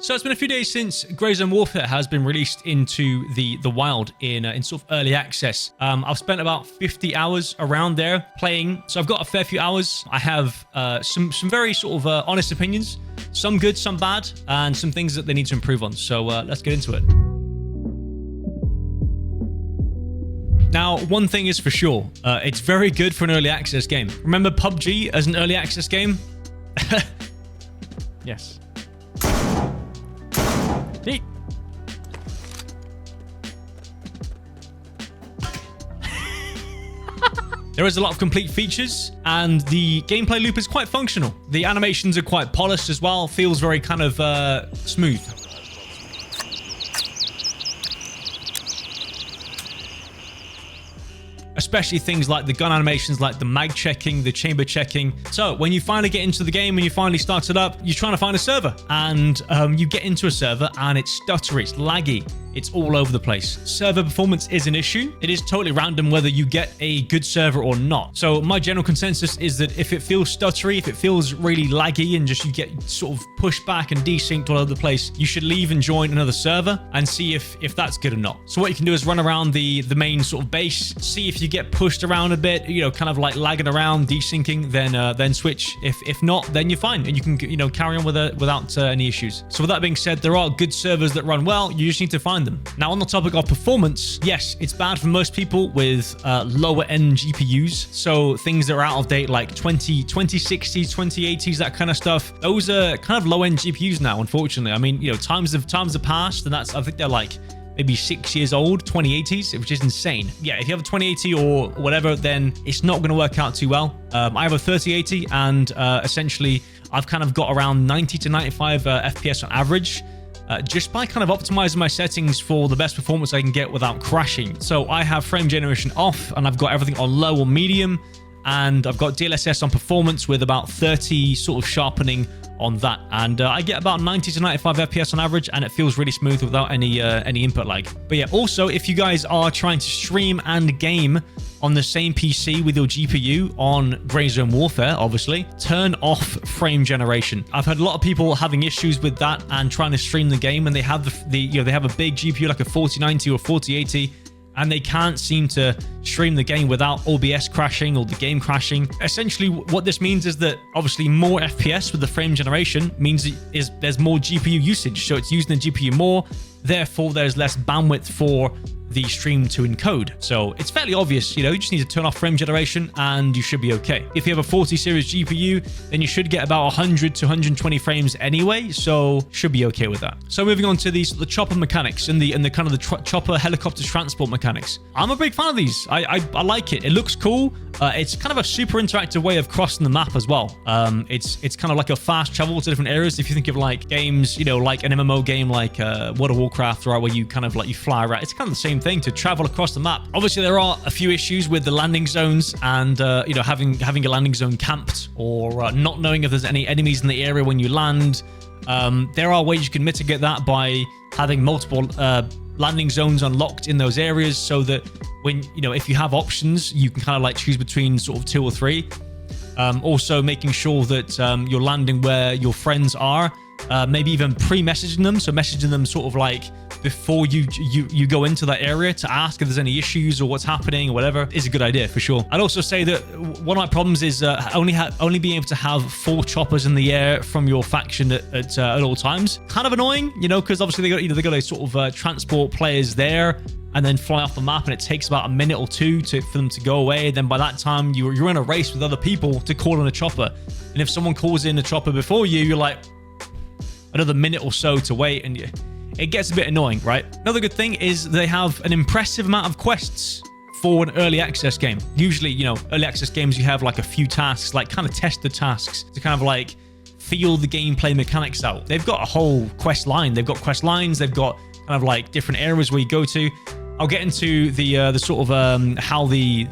So it's been a few days since Grey Zone Warfare has been released into the wild in sort of early access. I've spent about 50 hours around there playing, so I've got a fair few hours. I have some very sort of honest opinions, some good, some bad, and some things that they need to improve on. So let's get into it. Now, one thing is for sure, it's very good for an early access game. Remember PUBG as an early access game? Yes. Neat. There is a lot of complete features, and the gameplay loop is quite functional. The animations are quite polished as well, feels very kind of smooth. Especially things like the gun animations, like the mag checking, the chamber checking. So when you finally get into the game and you finally start it up, you're trying to find a server, and you get into a server and it's stuttery, it's laggy, it's all over the place. Server performance is an issue. It is totally random whether you get a good server or not. So my general consensus is that if it feels stuttery, if it feels really laggy and just you get sort of pushed back and desynced all over the place, you should leave and join another server and see if that's good or not. So what you can do is run around the main sort of base, see if you get pushed around a bit, you know, kind of like lagging around, desyncing, then switch. If not, then you're fine and you can, you know, carry on with it without any issues. So with that being said, there are good servers that run well. You just need to find them. Now, on the topic of performance, yes, it's bad for most people with lower end GPUs. So things that are out of date, like 2060s, 2080s, that kind of stuff. Those are kind of low end GPUs now, unfortunately. I mean, you know, times have passed, and I think they're like maybe 6 years old, 2080s, which is insane. Yeah, if you have a 2080 or whatever, then it's not going to work out too well. I have a 3080, and essentially I've kind of got around 90 to 95 FPS on average. Just by kind of optimizing my settings for the best performance I can get without crashing. So I have frame generation off, and I've got everything on low or medium, and I've got DLSS on performance with about 30 sort of sharpening on that, and I get about 90 to 95 FPS on average, and it feels really smooth without any input lag. But yeah, also if you guys are trying to stream and game on the same PC with your GPU on Grey Zone Warfare, obviously, turn off frame generation. I've had a lot of people having issues with that and trying to stream the game, and they have they have a big GPU like a 4090 or 4080, and they can't seem to stream the game without OBS crashing or the game crashing. Essentially, what this means is that obviously more FPS with the frame generation means there's more GPU usage, so it's using the GPU more, therefore there's less bandwidth for the stream to encode. So it's fairly obvious, you know, you just need to turn off frame generation and you should be okay. If you have a 40 series GPU, then you should get about 100 to 120 frames anyway, so should be okay with that. So moving on to the chopper mechanics and the kind of the chopper helicopter transport mechanics. I'm a big fan of these. I like it. It looks cool. It's kind of a super interactive way of crossing the map as well. It's kind of like a fast travel to different areas. If you think of like games, you know, like an MMO game like World of Warcraft, right, where you kind of like you fly around. It's kind of the same thing to travel across the map. Obviously, there are a few issues with the landing zones and you know, having a landing zone camped or not knowing if there's any enemies in the area when you land. There are ways you can mitigate that by having multiple landing zones unlocked in those areas, so that when, you know, if you have options, you can kind of like choose between sort of 2 or 3. Also making sure that you're landing where your friends are, maybe even pre-messaging them, so messaging them sort of like before you go into that area to ask if there's any issues or what's happening or whatever is a good idea for sure. I'd also say that one of my problems is only being able to have 4 choppers in the air from your faction at all times. Kind of annoying, you know, because obviously they got to sort of transport players there and then fly off the map, and it takes about a minute or 2 for them to go away. Then by that time you're in a race with other people to call in a chopper, and if someone calls in a chopper before you, you're like another minute or so to wait, and it gets a bit annoying, right? Another good thing is they have an impressive amount of quests for an early access game. Usually, you know, early access games, you have like a few tasks, like kind of test the tasks to kind of like feel the gameplay mechanics out. They've got a whole quest line. They've got quest lines. They've got kind of like different areas where you go to. I'll get into the sort of how the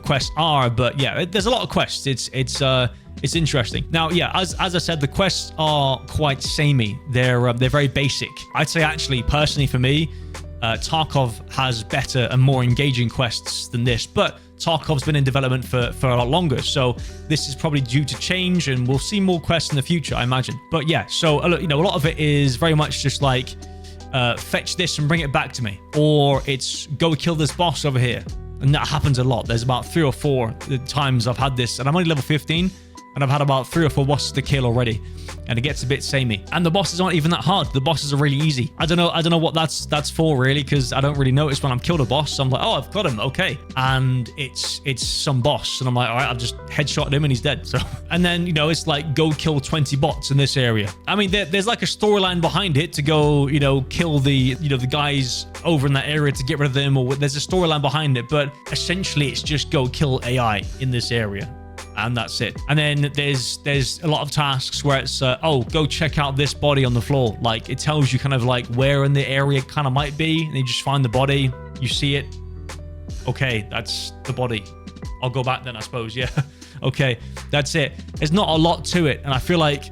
quests are, but yeah, there's a lot of quests. It's interesting. Now, yeah, as I said, the quests are quite samey. They're very basic. I'd say actually, personally for me, Tarkov has better and more engaging quests than this, but Tarkov's been in development for a lot longer, so this is probably due to change, and we'll see more quests in the future, I imagine. But yeah, so a lot of it is very much just like fetch this and bring it back to me, or it's go kill this boss over here, and that happens a lot. There's about 3 or 4 times I've had this, and I'm only level 15. And I've had about 3 or 4 bosses to kill already, and it gets a bit samey. And the bosses aren't even that hard. The bosses are really easy. I don't know what that's for really, because I don't really notice when I'm killed a boss. So I'm like, oh, I've got him, okay. And it's some boss, and I'm like, all right, I've just headshot him and he's dead. So, and then it's like go kill 20 bots in this area. I mean, there's like a storyline behind it to go, kill the the guys over in that area to get rid of them, or there's a storyline behind it. But essentially, it's just go kill AI in this area. And that's it. And then there's a lot of tasks where it's, oh, go check out this body on the floor. Like, it tells you kind of like where in the area it kind of might be. And you just find the body. You see it. Okay, that's the body. I'll go back then, I suppose. Yeah. Okay, that's it. There's not a lot to it, and I feel like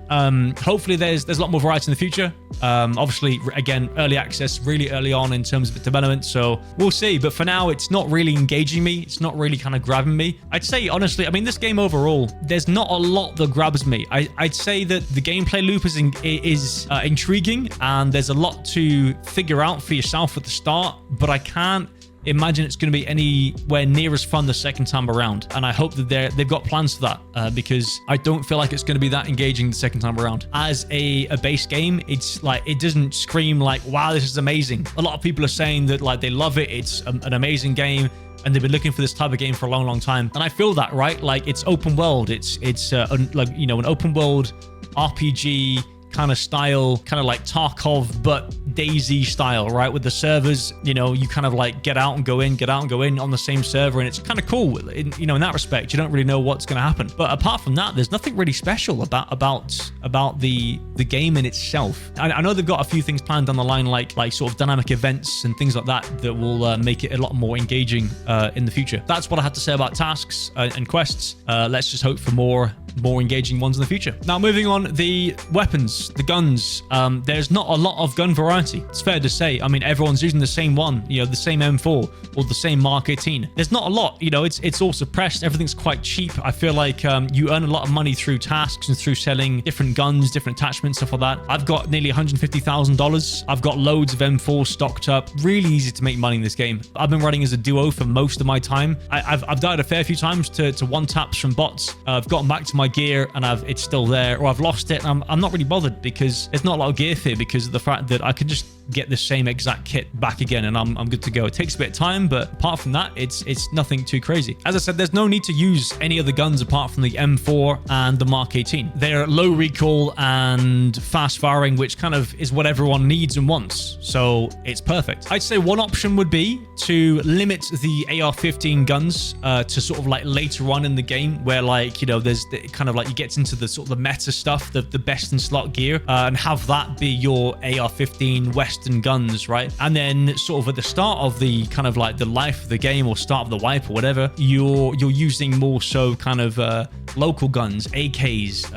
hopefully there's a lot more variety in the future. Obviously, again, early access, really early on in terms of its development, so we'll see. But for now, it's not really engaging me. It's not really kind of grabbing me. I'd say, honestly, I mean, this game overall, there's not a lot that grabs me. I'd say that the gameplay loop is intriguing, and there's a lot to figure out for yourself at the start, but I can't imagine it's going to be anywhere near as fun the second time around, and I hope that they've got plans for that, because I don't feel like it's going to be that engaging the second time around. As a base game, it's like, it doesn't scream like, wow, this is amazing. A lot of people are saying that like they love it, it's an amazing game, and they've been looking for this type of game for a long time, and I feel that, right? Like, it's open world, it's like an open world RPG kind of style, kind of like Tarkov, but DayZ style, right? With the servers, you kind of like get out and go in on the same server, and it's kind of cool. In that respect, you don't really know what's going to happen. But apart from that, there's nothing really special about the game in itself. I know they've got a few things planned down the line, like sort of dynamic events and things like that will make it a lot more engaging in the future. That's what I had to say about tasks and quests. Let's just hope for more engaging ones in the future. Now, moving on, the weapons, the guns. There's not a lot of gun variety. It's fair to say. I mean, everyone's using the same one, the same M4 or the same Mark 18. There's not a lot, it's all suppressed. Everything's quite cheap. I feel like you earn a lot of money through tasks and through selling different guns, different attachments, stuff like that. I've got nearly $150,000. I've got loads of M4 stocked up. Really easy to make money in this game. I've been running as a duo for most of my time. I've died a fair few times to one taps from bots. I've gotten back to my gear and it's still there, or I've lost it, and I'm not really bothered because there's not a lot of gear fear, because of the fact that I can just get the same exact kit back again and I'm good to go. It takes a bit of time, but apart from that, it's nothing too crazy. As I said, there's no need to use any other guns apart from the M4 and the Mark 18. They're low recoil and fast firing, which kind of is what everyone needs and wants, so it's perfect. I'd say one option would be to limit the AR-15 guns to sort of like later on in the game, where like, there's kind of like you get into the sort of the meta stuff, the best in slot gear, and have that be your AR-15 Western guns, right? And then sort of at the start of the kind of like the life of the game, or start of the wipe or whatever, you're using more so kind of local guns, AKs,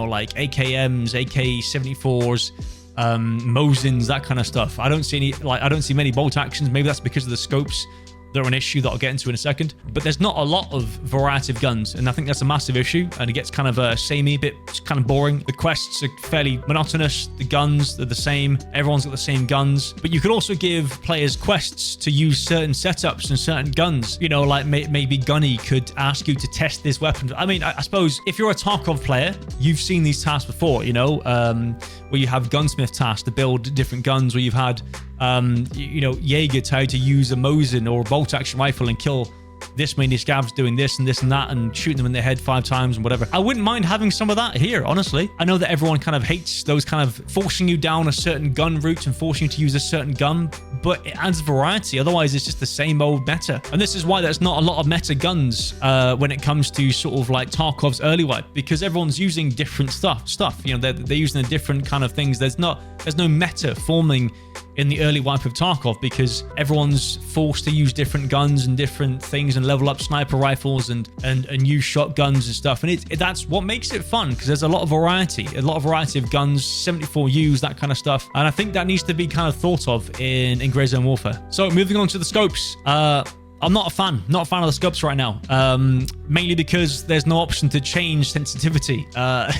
like AKMs, AK-74s, Mosins, that kind of stuff. I don't see many bolt actions. Maybe that's because of the scopes. They're an issue that I'll get into in a second, but there's not a lot of variety of guns, and I think that's a massive issue, and it gets kind of samey, a bit kind of boring. The quests are fairly monotonous. The guns, they're the same. Everyone's got the same guns, but you could also give players quests to use certain setups and certain guns. Like maybe Gunny could ask you to test this weapon. I mean, I suppose if you're a Tarkov player, you've seen these tasks before, where you have gunsmith tasks to build different guns, where you've had Jaeger tell you to use a Mosin or a bolt action rifle and kill this many scavs doing this and this and that, and shooting them in the head 5 times and whatever. I wouldn't mind having some of that here, honestly. I know that everyone kind of hates those kind of forcing you down a certain gun route and forcing you to use a certain gun, but it adds variety. Otherwise, it's just the same old meta. And this is why there's not a lot of meta guns when it comes to sort of like Tarkov's early wipe, because everyone's using different stuff. They're using a different kind of things. There's no meta forming in the early wipe of Tarkov, because everyone's forced to use different guns and different things and level up sniper rifles and use shotguns and stuff. And that's what makes it fun, because there's a lot of variety of guns, 74Us, that kind of stuff. And I think that needs to be kind of thought of in Grey Zone Warfare. So moving on to the scopes. I'm not a fan of the scopes right now, mainly because there's no option to change sensitivity,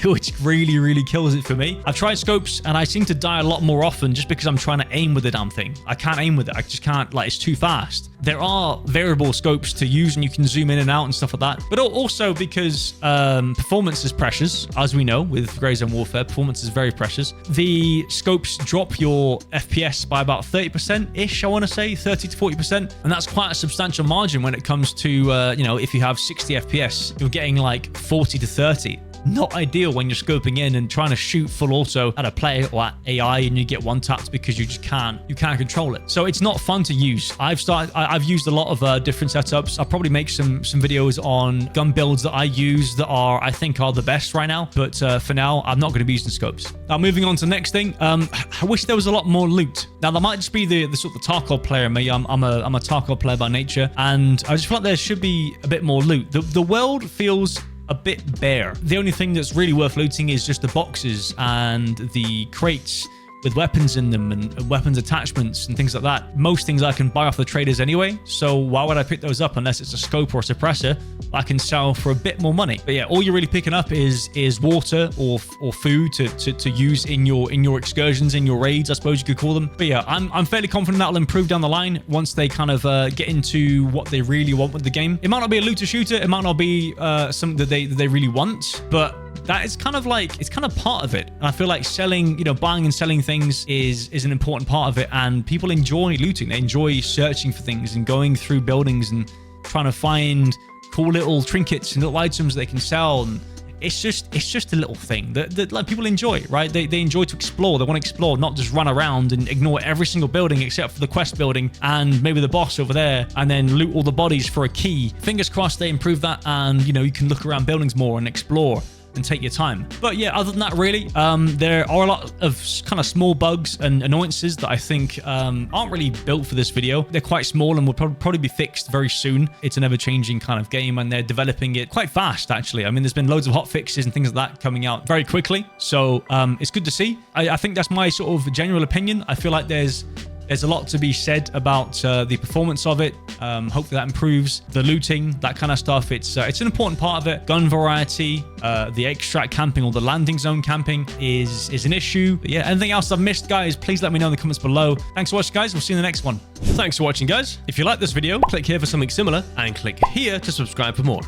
which really kills it for me. I've tried scopes and I seem to die a lot more often just because I'm trying to aim with the damn thing. I can't aim with it. I just can't, like, it's too fast. There are variable scopes to use and you can zoom in and out and stuff like that. But also because performance is precious, as we know with Grey Zone Warfare, performance is very precious. The scopes drop your FPS by about 30%-ish, I want to say, 30 to 40%. And that's quite a substantial margin when it comes to, you know, if you have 60 FPS, you're getting like 40 to 30. Not ideal when you're scoping in and trying to shoot full auto at a player or at AI and you get one tapped because you can't control it. So it's not fun to use. I've used a lot of different setups. I'll probably make some videos on gun builds that I use that I think are the best right now. But for now, I'm not going to be using scopes. Now, moving on to the next thing. I wish there was a lot more loot. Now, that might just be the sort of the Tarkov player in me. I'm a Tarkov player by nature, and I just feel like there should be a bit more loot. The world feels a bit bare. The only thing that's really worth looting is just the boxes and the crates with weapons in them and weapons attachments and things like that. Most things I can buy off the traders anyway, so why would I pick those up unless it's a scope or a suppressor I can sell for a bit more money? But yeah, all you're really picking up is water or food to use in your excursions, in your raids, I suppose you could call them. But yeah, I'm fairly confident that'll improve down the line once they kind of get into what they really want with the game. It might not be a looter shooter, it might not be something that they really want, but that is kind of like, it's kind of part of it. And I feel like selling, you know, buying and selling things is an important part of it. And people enjoy looting. They enjoy searching for things and going through buildings and trying to find cool little trinkets and little items they can sell. And it's just a little thing that like people enjoy, right? They enjoy to explore. They want to explore, not just run around and ignore every single building except for the quest building and maybe the boss over there, and then loot all the bodies for a key. Fingers crossed they improve that, and you know, you can look around buildings more and explore and take your time. But yeah, other than that, really, there are a lot of kind of small bugs and annoyances that I think aren't really built for this video. They're quite small and will probably be fixed very soon. It's an ever-changing kind of game, and they're developing it quite fast, actually. I mean, there's been loads of hot fixes and things like that coming out very quickly, so it's good to see. I think that's my sort of general opinion. I feel like there's a lot to be said about the performance of it. Hopefully that improves the looting, that kind of stuff. It's an important part of it. Gun variety, the extract camping or the landing zone camping is an issue. But yeah, anything else I've missed, guys, please let me know in the comments below. Thanks for watching, guys. We'll see you in the next one. Thanks for watching, guys. If you like this video, click here for something similar and click here to subscribe for more.